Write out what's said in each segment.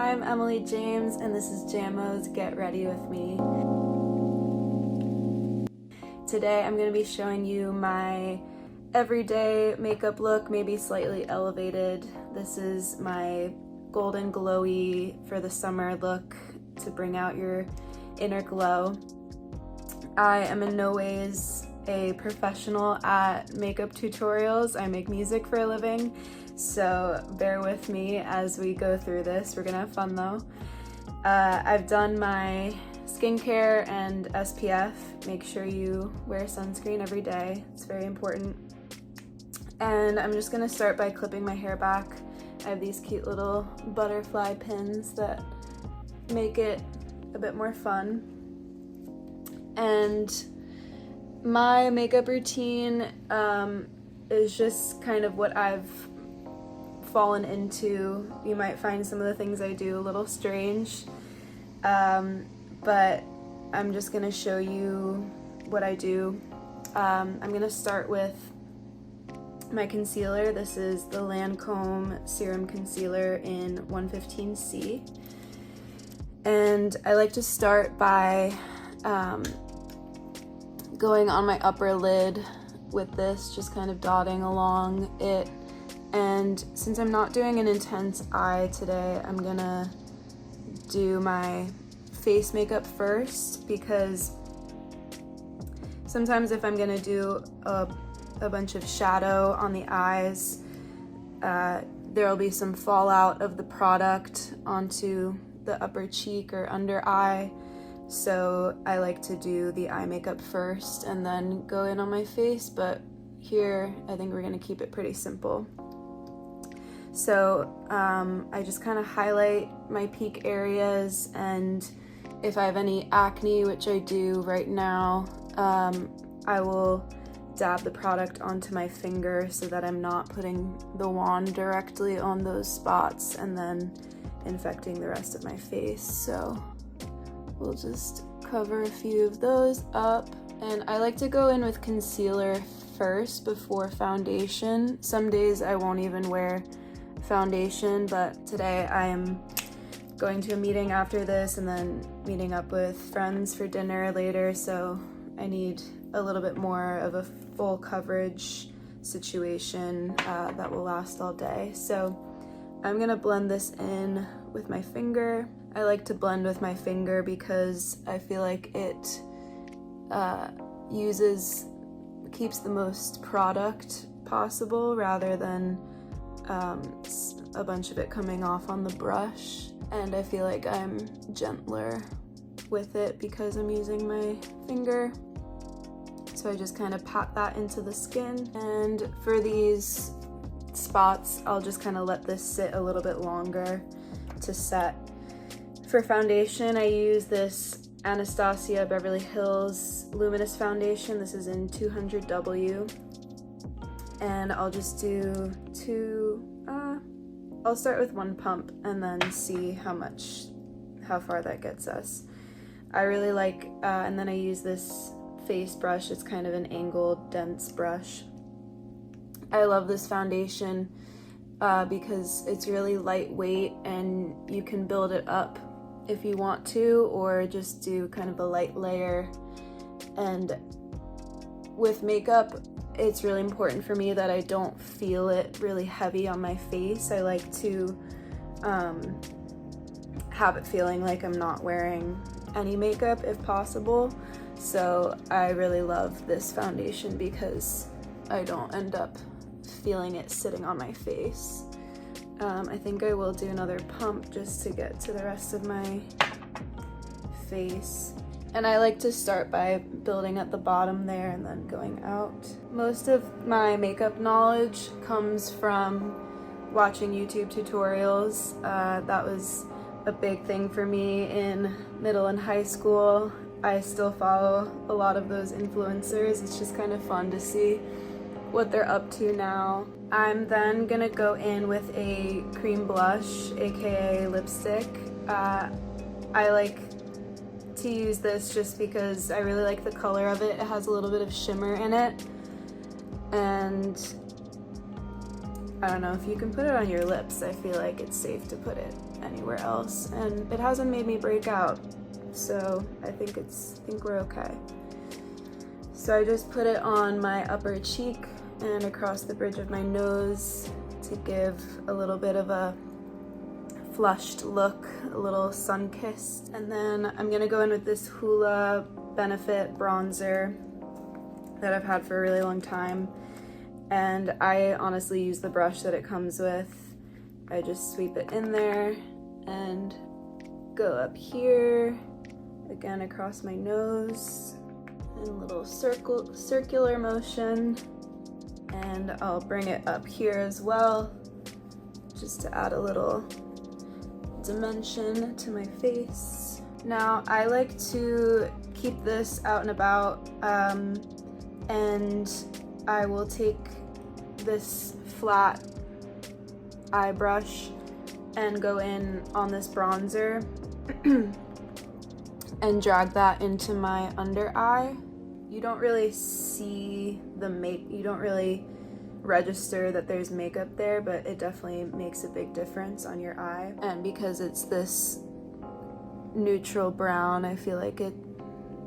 I'm Emily James, and this is Jamo's Get Ready With Me. Today I'm going to be showing you my everyday makeup look, maybe slightly elevated. This is my golden glowy for the summer look to bring out your inner glow. I am in no ways a professional at makeup tutorials. I make music for a living, so bear with me as we go through this. We're gonna have fun though. I've done my skincare and SPF. Make sure you wear sunscreen every day. It's very important. And I'm just gonna start by clipping my hair back. I have these cute little butterfly pins that make it a bit more fun. And my makeup routine is just kind of what I've fallen into. You might find some of the things I do a little strange, but I'm just gonna show you what I do. I'm gonna start with my concealer. This is the Lancome Serum Concealer in 115C. And I like to start by going on my upper lid with this, just kind of dotting along it. And since I'm not doing an intense eye today, I'm gonna do my face makeup first, because sometimes if I'm gonna do a bunch of shadow on the eyes, there'll be some fallout of the product onto the upper cheek or under eye. So I like to do the eye makeup first and then go in on my face, but here I think we're gonna keep it pretty simple. So I just kind of highlight my peak areas, and if I have any acne, which I do right now, I will dab the product onto my finger so that I'm not putting the wand directly on those spots and then infecting the rest of my face. So we'll just cover a few of those up. And I like to go in with concealer first before foundation. Some days I won't even wear foundation, but today I am going to a meeting after this and then meeting up with friends for dinner later, so I need a little bit more of a full coverage situation that will last all day. So I'm gonna blend this in with my finger. I like to blend with my finger because I feel like it keeps the most product possible rather than a bunch of it coming off on the brush. And I feel like I'm gentler with it because I'm using my finger. So I just kind of pat that into the skin. And for these spots, I'll just kind of let this sit a little bit longer to set. For foundation, I use this Anastasia Beverly Hills Luminous Foundation. This is in 200W. And I'll just do I'll start with one pump and then see how far that gets us. I really like, and then I use this face brush. It's kind of an angled, dense brush. I love this foundation because it's really lightweight and you can build it up if you want to, or just do kind of a light layer. And with makeup, it's really important for me that I don't feel it really heavy on my face. I like to have it feeling like I'm not wearing any makeup if possible. So I really love this foundation because I don't end up feeling it sitting on my face. I think I will do another pump just to get to the rest of my face. And I like to start by building at the bottom there and then going out. Most of my makeup knowledge comes from watching YouTube tutorials. That was a big thing for me in middle and high school. I still follow a lot of those influencers. It's just kind of fun to see what they're up to now. I'm then gonna go in with a cream blush, aka lipstick. I like to use this just because I really like the color of it. It has a little bit of shimmer in it, and I don't know, if you can put it on your lips, I feel like it's safe to put it anywhere else. And it hasn't made me break out, so I think we're okay. So I just put it on my upper cheek and across the bridge of my nose to give a little bit of a flushed look, a little sun-kissed. And then I'm gonna go in with this Hoola Benefit bronzer that I've had for a really long time. And I honestly use the brush that it comes with. I just sweep it in there and go up here, again across my nose, in a little circular motion. And I'll bring it up here as well, just to add a little dimension to my face. Now, I like to keep this out and about, and I will take this flat eye brush and go in on this bronzer and drag that into my under eye. You don't really see you don't really register that there's makeup there, but it definitely makes a big difference on your eye. And because it's this neutral brown, I feel like it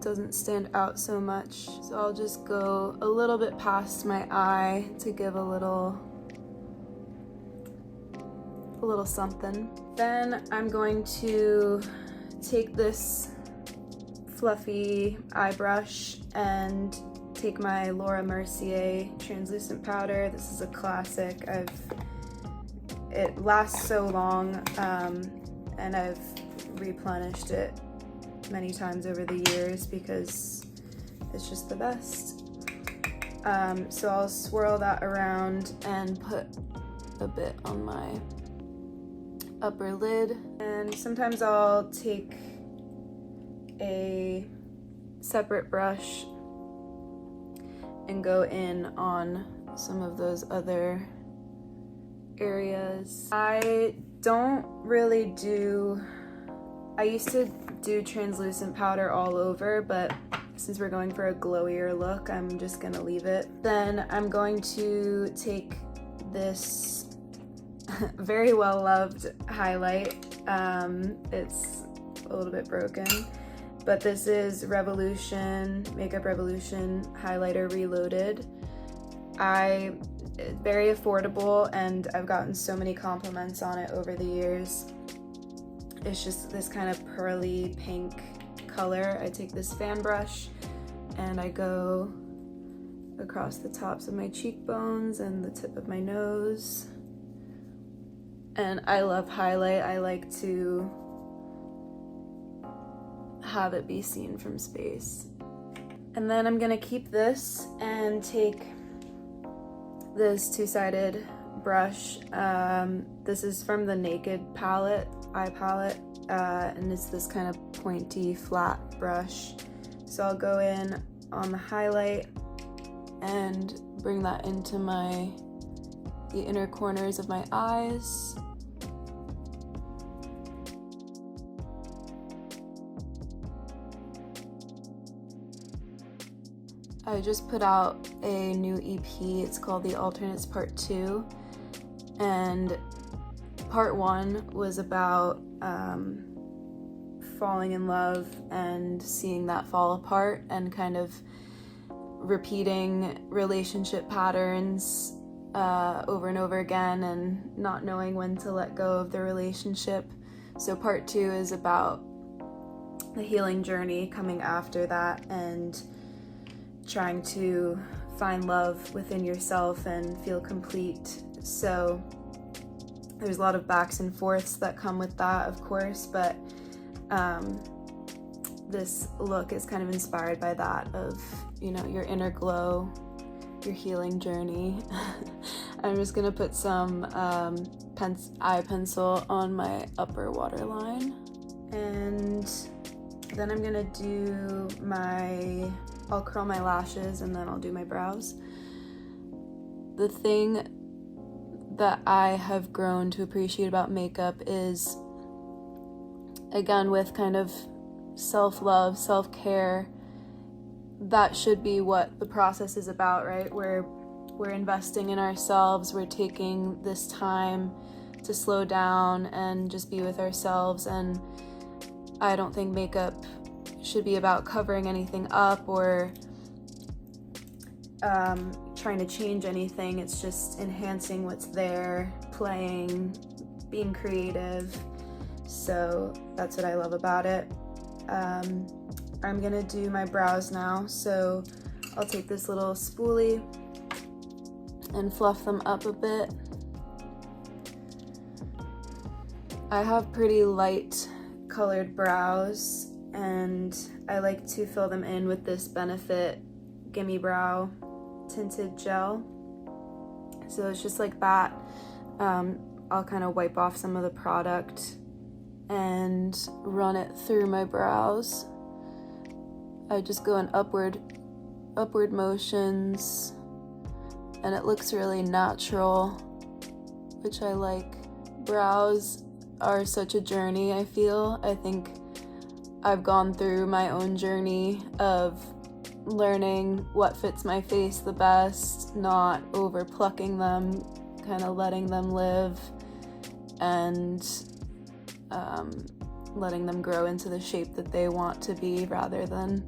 doesn't stand out so much. So I'll just go a little bit past my eye to give a little something. Then I'm going to take this fluffy eye brush and take my Laura Mercier translucent powder. This is a classic. It lasts so long, and I've replenished it many times over the years because it's just the best. So I'll swirl that around and put a bit on my upper lid. And sometimes I'll take a separate brush and go in on some of those other areas. I used to do translucent powder all over, but since we're going for a glowier look, I'm just gonna leave it. Then I'm going to take this very well loved highlight. It's a little bit broken, but this is Makeup Revolution Highlighter Reloaded. Very affordable, and I've gotten so many compliments on it over the years. It's just this kind of pearly pink color. I take this fan brush and I go across the tops of my cheekbones and the tip of my nose. And I love highlight. I like to have it be seen from space. And then I'm gonna keep this and take this two-sided brush. This is from the Naked eye palette, and it's this kind of pointy, flat brush. So I'll go in on the highlight and bring that into the inner corners of my eyes. I just put out a new EP. It's called The Alternates Part 2, and Part 1 was about falling in love and seeing that fall apart and kind of repeating relationship patterns over and over again and not knowing when to let go of the relationship. So Part 2 is about the healing journey coming after that and trying to find love within yourself and feel complete. So there's a lot of backs and forths that come with that, of course, but this look is kind of inspired by that, of, you know, your inner glow, your healing journey. I'm just gonna put some eye pencil on my upper waterline, and then I'm gonna do I'll curl my lashes and then I'll do my brows. The thing that I have grown to appreciate about makeup is, again, with kind of self-love, self-care, that should be what the process is about, right? We're we're investing in ourselves. We're taking this time to slow down and just be with ourselves. And I don't think makeup should be about covering anything up or trying to change anything. It's just enhancing what's there, playing, being creative. So that's what I love about it. I'm gonna do my brows now, so I'll take this little spoolie and fluff them up a bit. I have pretty light colored brows, and I like to fill them in with this Benefit Gimme Brow tinted gel. So it's just like that. I'll kind of wipe off some of the product and run it through my brows. I just go in upward motions, and it looks really natural, which I like. Brows are such a journey, I feel. I think I've gone through my own journey of learning what fits my face the best, not over plucking them, kind of letting them live, and letting them grow into the shape that they want to be rather than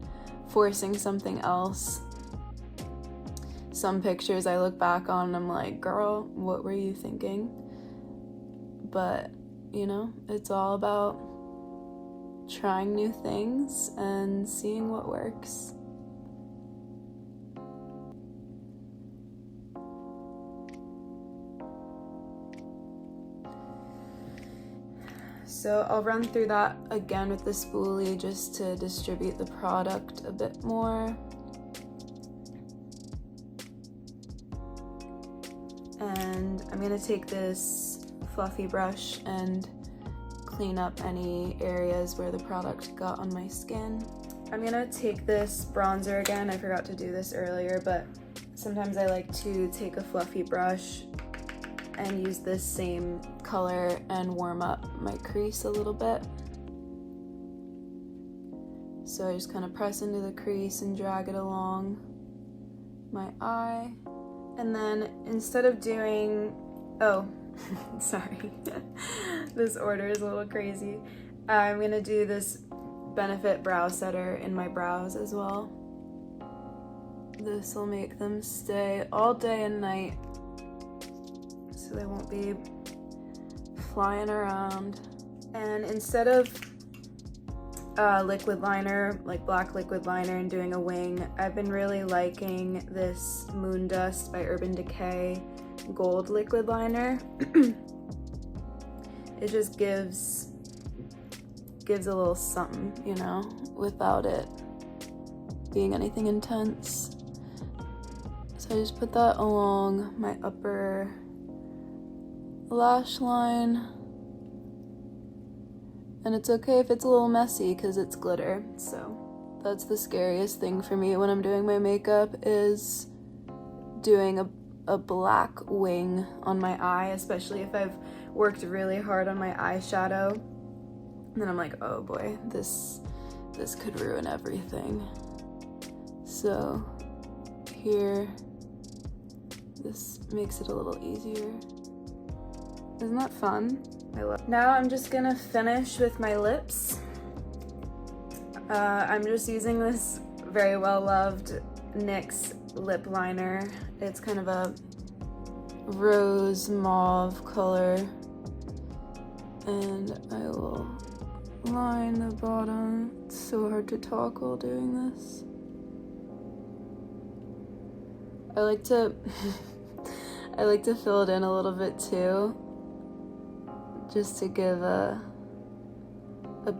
forcing something else. Some pictures I look back on and I'm like, girl, what were you thinking? But, you know, it's all about trying new things and seeing what works. So I'll run through that again with the spoolie just to distribute the product a bit more. And I'm gonna take this fluffy brush and clean up any areas where the product got on my skin. I'm gonna take this bronzer again. I forgot to do this earlier, but sometimes I like to take a fluffy brush and use this same color and warm up my crease a little bit. So I just kind of press into the crease and drag it along my eye. And then instead of doing, sorry, this order is a little crazy. I'm gonna do this Benefit Brow Setter in my brows as well. This will make them stay all day and night, so they won't be flying around. And instead of liquid liner, like black liquid liner, and doing a wing, I've been really liking this Moon Dust by Urban Decay gold liquid liner. It just gives a little something, you know, without it being anything intense. So I just put that along my upper lash line, and it's okay if it's a little messy because it's glitter. So that's the scariest thing for me when I'm doing my makeup, is doing a black wing on my eye, especially if I've worked really hard on my eyeshadow. And then I'm like, oh boy, this could ruin everything. So here, this makes it a little easier. Isn't that fun? Now I'm just gonna finish with my lips. I'm just using this very well-loved NYX lip liner. It's kind of a rose mauve color. And I will line the bottom. It's so hard to talk while doing this. I like to fill it in a little bit too, just to give a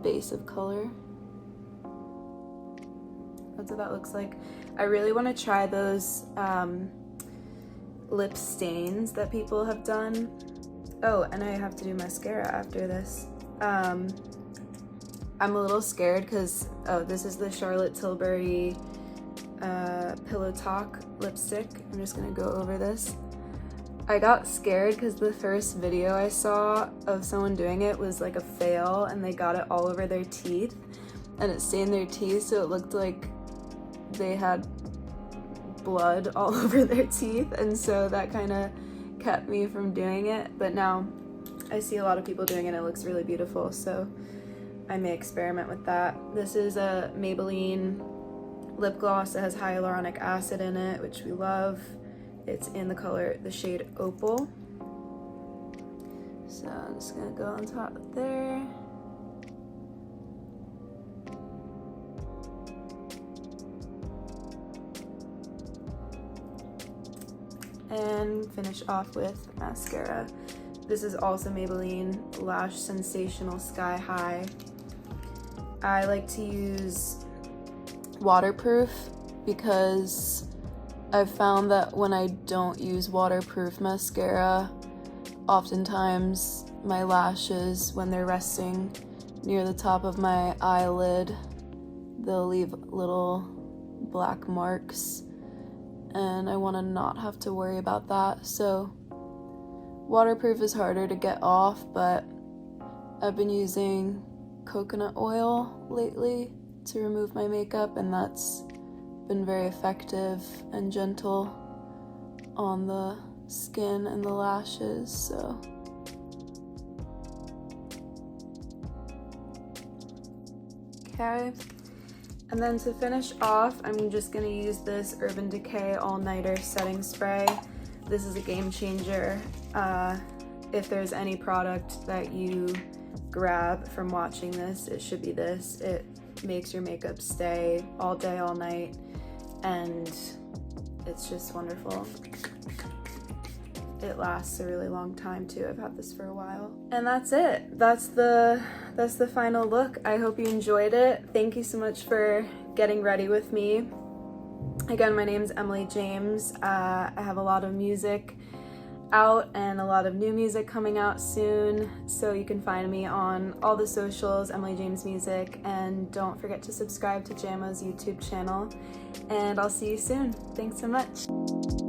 base of color. That's what that looks like. I really want to try those lip stains that people have done. Oh, and I have to do mascara after this. I'm a little scared because, this is the Charlotte Tilbury Pillow Talk lipstick. I'm just gonna go over this. I got scared because the first video I saw of someone doing it was like a fail, and they got it all over their teeth, and it stained their teeth, so it looked like they had blood all over their teeth, and so that kind of kept me from doing it. But now I see a lot of people doing it and it looks really beautiful, so I may experiment with that. This is a Maybelline lip gloss that has hyaluronic acid in it, which we love. It's in the shade Opal. So I'm just gonna go on top there. And finish off with mascara. This is also Maybelline Lash Sensational Sky High. I like to use waterproof because I've found that when I don't use waterproof mascara, oftentimes my lashes, when they're resting near the top of my eyelid, they'll leave little black marks, and I want to not have to worry about that. So waterproof is harder to get off, but I've been using coconut oil lately to remove my makeup, and that's been very effective and gentle on the skin and the lashes. So okay, and then to finish off, I'm just gonna use this Urban Decay All-Nighter Setting Spray. This is a game changer. If there's any product that you grab from watching this, it should be this. It makes your makeup stay all day, all night, and it's just wonderful. It lasts a really long time too. I've had this for a while. And that's it. That's the final look. I hope you enjoyed it. Thank you so much for getting ready with me. Again, my name's Emily James. I have a lot of music out and a lot of new music coming out soon, so you can find me on all the socials, Emily James Music, and don't forget to subscribe to Jamo's YouTube channel, and I'll see you soon. Thanks so much.